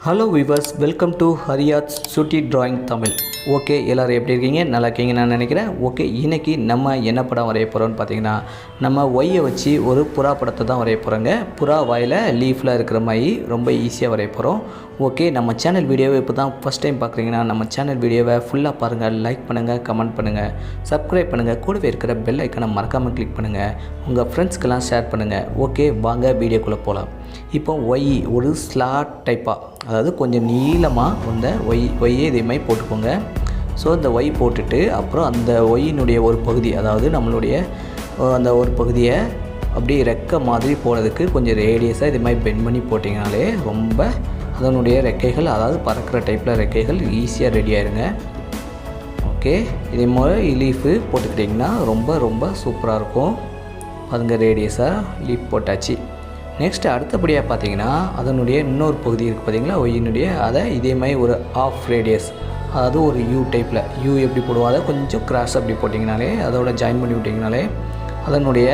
Hello viewers, welcome to Chutti drawing Tamil. Okay, எல்லோரும் எப்படி இருக்கீங்க? நல்லா இருக்கீங்கன்னு நான் நினைக்கிறேன். ஓகே, இன்றைக்கி நம்ம என்ன படம் வரைய போகிறோம்னு பார்த்தீங்கன்னா, நம்ம ஒய்யை வச்சு ஒரு புறா படத்தை தான் வரைய போகிறோங்க. புறா வாயில் லீஃபில் இருக்கிற மாதிரி ரொம்ப ஈஸியாக வரைய போகிறோம். ஓகே, நம்ம சேனல் வீடியோவை இப்போ தான் ஃபஸ்ட் டைம் பார்க்குறீங்கன்னா நம்ம சேனல் வீடியோவை ஃபுல்லாக பாருங்கள், லைக் பண்ணுங்கள், கமெண்ட் பண்ணுங்கள், சப்ஸ்கிரைப் பண்ணுங்கள், கூடவே இருக்கிற பெல் ஐக்கனை மறக்காமல் கிளிக் பண்ணுங்கள், உங்கள் ஃப்ரெண்ட்ஸ்க்கெல்லாம் ஷேர் பண்ணுங்கள். ஓகே, வாங்க வீடியோக்குள்ளே போகலாம். இப்போ ஒய் ஒரு ஸ்லாட் டைப்பாக, அதாவது கொஞ்சம் நீளமாக அந்த ஒய்யை இதே மாதிரி போட்டுக்கோங்க. ஸோ இந்த ஒய் போட்டுட்டு அப்புறம் அந்த ஒய்யினுடைய ஒரு பகுதி, அதாவது நம்மளுடைய அந்த ஒரு பகுதியை அப்படியே ரெக்கை மாதிரி போடுறதுக்கு கொஞ்சம் ரேடியஸாக இதே மாதிரி பெண்ட் பண்ணி போட்டிங்கனாலே ரொம்ப அதனுடைய ரெக்கைகள், அதாவது பறக்கிற டைப்பில் ரெக்கைகள் ஈஸியாக ரெடி ஆயிருங்க. ஓகே, இதே மாதிரி லீஃபு போட்டுக்கிட்டிங்கன்னா ரொம்ப ரொம்ப சூப்பராக இருக்கும். அதுங்க ரேடியஸாக லீஃப் போட்டாச்சு. நெக்ஸ்ட்டு அடுத்தபடியாக பார்த்தீங்கன்னா அதனுடைய இன்னொரு பகுதி இருக்குது பார்த்தீங்களா ஒய்யினுடைய, அதை இதே மாதிரி ஒரு ஆஃப் ரேடியஸ், அதாவது ஒரு யூ டைப்பில், யூ எப்படி போடுவோம் அதை கொஞ்சம் கிராஸ் அப்படி போட்டிங்கனாலே, அதோட ஜாயின் பண்ணி விட்டிங்கனாலே அதனுடைய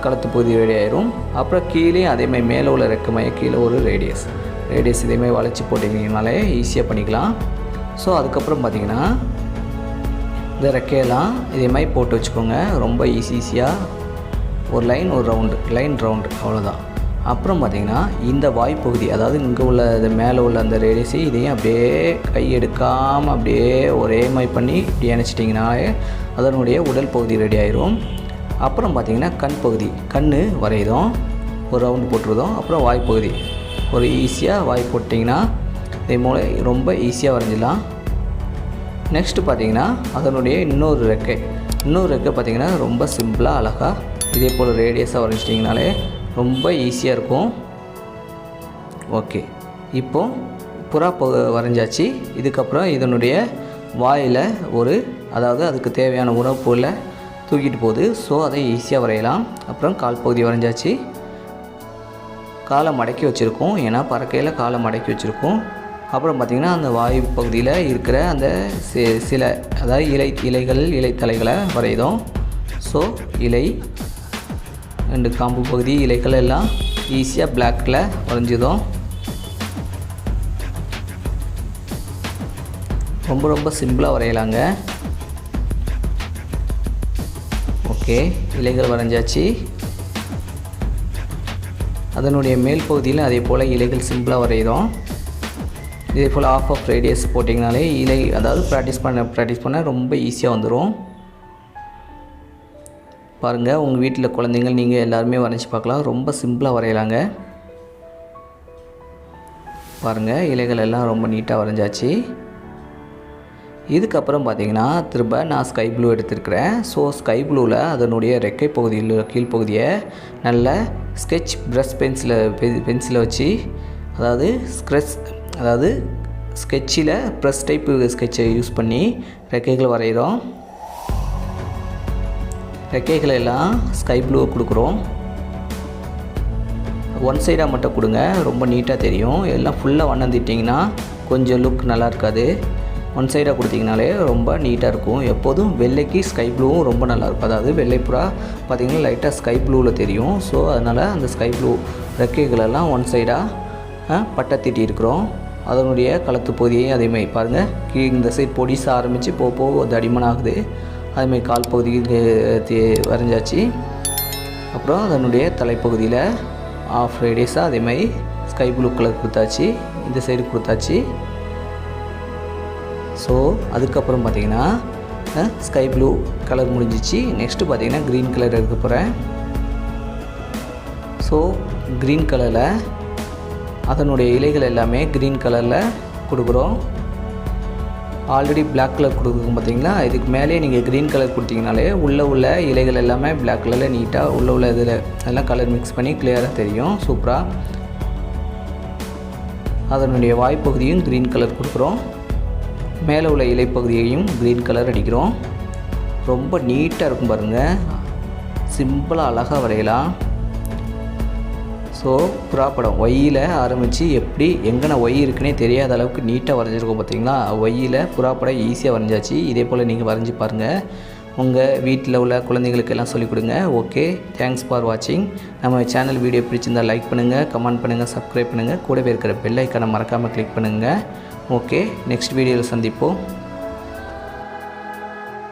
கழுத்து பகுதி ரெடி ஆயிரும். அப்புறம் கீழே அதேமாதிரி மேலே உள்ள ரெக்கமையை கீழே ஒரு ரேடியஸ் இதேமாதிரி வளைச்சி போட்டிங்கனாலே ஈஸியாக பண்ணிக்கலாம். ஸோ அதுக்கப்புறம் பார்த்திங்கன்னா இந்த ரெக்கையெல்லாம் இதே மாதிரி போட்டு வச்சுக்கோங்க. ரொம்ப ஈஸியாக ஒரு லைன், ஒரு ரவுண்டு அவ்வளோதான். அப்புறம் பார்த்திங்கன்னா இந்த வாய்ப்பகுதி, அதாவது இங்கே உள்ள இது மேலே உள்ள அந்த ரேடியஸை இதையும் அப்படியே கை எடுக்காமல் அப்படியே ஒரே மாதிரி பண்ணி இப்படி இணைச்சிட்டிங்கனாலே அதனுடைய உடல் பகுதி ரெடி ஆயிரும். அப்புறம் பார்த்திங்கன்னா கண் பகுதி, கண் வரையிறோம், ஒரு ரவுண்டு போட்டுருதோம். அப்புறம் வாய்ப்பகுதி ஒரு ஈஸியாக வாய் போட்டிங்கன்னா இதே மூலம் ரொம்ப ஈஸியாக வரைஞ்சிடலாம். நெக்ஸ்ட்டு பார்த்திங்கன்னா அதனுடைய இன்னொரு ரெக்கை பார்த்திங்கன்னா ரொம்ப சிம்பிளாக அழகாக இதே போல் ரேடியஸாக வரைஞ்சிட்டிங்கனாலே ரொம்ப ஈஸியாக இருக்கும். ஓகே, இப்போது புறா வரைஞ்சாச்சு. இதுக்கப்புறம் இதனுடைய வாயில் அதாவது அதுக்கு தேவையான உணவு பொருளை தூக்கிட்டு போகுது. ஸோ அதை ஈஸியாக வரையலாம். அப்புறம் கால் பகுதி வரைஞ்சாச்சு. காலை மடக்கி வச்சுருக்கோம், ஏன்னா பறக்கையில் காலை மடக்கி வச்சுருக்கோம். அப்புறம் பார்த்திங்கன்னா அந்த வாயு பகுதியில் இருக்கிற அந்த சில, அதாவது இலைத்தலைகளை வரைதோம். ஸோ இலை ரெண்டு காம்பு பகுதி, இலைகள் எல்லாம் ஈஸியாக பிளாக்கில் வரைஞ்சிடும். ரொம்ப ரொம்ப சிம்பிளாக வரையலாங்க. ஓகே, இலைகள் வரைஞ்சாச்சு. அதனுடைய மேல் பகுதியில் அதே போல் இலைகள் சிம்பிளாக வரைகிறோம். இதே போல் ஆஃப் ரேடியஸ் போட்டிங்கனாலே இலை, அதாவது ப்ராக்டிஸ் பண்ண ரொம்ப ஈஸியாக வந்துடும். பாருங்கள், உங்கள் வீட்டில் குழந்தைங்க நீங்கள் எல்லாருமே வரைஞ்சி பார்க்கலாம். ரொம்ப சிம்பிளாக வரையலாங்க. பாருங்கள், இலைகள் எல்லாம் ரொம்ப நீட்டாக வரைஞ்சாச்சு. இதுக்கப்புறம் பார்த்திங்கன்னா திரும்ப நான் ஸ்கை ப்ளூ எடுத்துருக்கிறேன். ஸோ ஸ்கை ப்ளூவில் அதனுடைய ரெக்கை பகுதியில் கீழ்ப்பகுதியை நல்ல ஸ்கெட்ச் ப்ரஷ் பென்சிலை வச்சு, அதாவது ஸ்கெட்சில் ப்ரஷ் டைப்பு ஸ்கெட்சை யூஸ் பண்ணி ரெக்கைகள் வரைகிறோம். ரெக்கைகளை எல்லாம் ஸ்கை ப்ளூவை கொடுக்குறோம். ஒன் சைடாக மட்டும் கொடுங்க, ரொம்ப நீட்டாக தெரியும். எல்லாம் ஃபுல்லாக வண்ணந்திட்டிங்கன்னா கொஞ்சம் லுக் நல்லா இருக்காது. ஒன் சைடாக கொடுத்திங்கனாலே ரொம்ப நீட்டாக இருக்கும். எப்போதும் வெள்ளைக்கு ஸ்கை ப்ளூவும் ரொம்ப நல்லாயிருக்கும். அதாவது வெள்ளைப்புறா பார்த்திங்கன்னா லைட்டாக ஸ்கை ப்ளூவில் தெரியும். ஸோ அதனால் அந்த ஸ்கை ப்ளூ ரெக்கைகளெல்லாம் ஒன் சைடாக பட்டை தீட்டி இருக்கிறோம். அதனுடைய கழுத்து பகுதியையும் அதேமாதிரி பாருங்கள், இந்த சைட் பொடிசாக ஆரம்பித்து போக தடிமன் ஆகுது. அதுமாதிரி கால் பகுதிக்கு வரைஞ்சாச்சு. அப்புறம் அதனுடைய தலைப்பகுதியில் ஆஃப் ரேடியஸாக அதேமாதிரி ஸ்கை ப்ளூ கலர் கொடுத்தாச்சு, இந்த சைடு கொடுத்தாச்சு. ஸோ அதுக்கப்புறம் பார்த்திங்கன்னா ஸ்கை ப்ளூ கலர் முடிஞ்சிச்சு. நெக்ஸ்ட்டு பார்த்திங்கன்னா க்ரீன் கலர் எடுக்க போகிறேன். ஸோ க்ரீன் கலரில் அதனுடைய இலைகள் எல்லாமே க்ரீன் கலரில் கொடுக்குறோம். ஆல்ரெடி பிளாக் கலர் கொடுக்குறோம் பார்த்திங்களா, இதுக்கு மேலே நீங்கள் க்ரீன் கலர் கொடுத்தீங்கனாலே உள்ள இலைகள் எல்லாமே பிளாக் கலரில் நீட்டாக உள்ள இதில் எல்லாம் கலர் மிக்ஸ் பண்ணி கிளியராக தெரியும் சூப்பராக. அதனுடைய வாய்ப்பகுதியும் க்ரீன் கலர் கொடுக்குறோம். மேலே உள்ள இலைப்பகுதியையும் க்ரீன் கலர் அடிக்கிறோம். ரொம்ப நீட்டாக இருக்கும் பாருங்கள், சிம்பிளாக அழகாக வரையலாம். ஸோ புறா படம் ஒய்யில் ஆரம்பித்து எப்படி எங்கன ஒய் இருக்குன்னே தெரியாத அளவுக்கு நீட்டாக வரைஞ்சிருக்கோம் பார்த்திங்களா. ஒய்யில் புறா படம் ஈஸியாக வரைஞ்சாச்சு. இதே போல் நீங்கள் வரைஞ்சி பாருங்கள். உங்கள் வீட்டில் உள்ள குழந்தைங்களுக்கு எல்லாம் சொல்லிக் கொடுங்க. ஓகே, தேங்க்ஸ் ஃபார் வாட்சிங். நம்ம சேனல் வீடியோ பிடிச்சிருந்தால் லைக் பண்ணுங்கள், கமெண்ட் பண்ணுங்கள், சப்ஸ்கிரைப் பண்ணுங்கள், கூடவே இருக்கிற பெல் ஐக்கானை மறக்காமல் கிளிக் பண்ணுங்கள். ஓகே, நெக்ஸ்ட் வீடியோவில் சந்திப்போம்.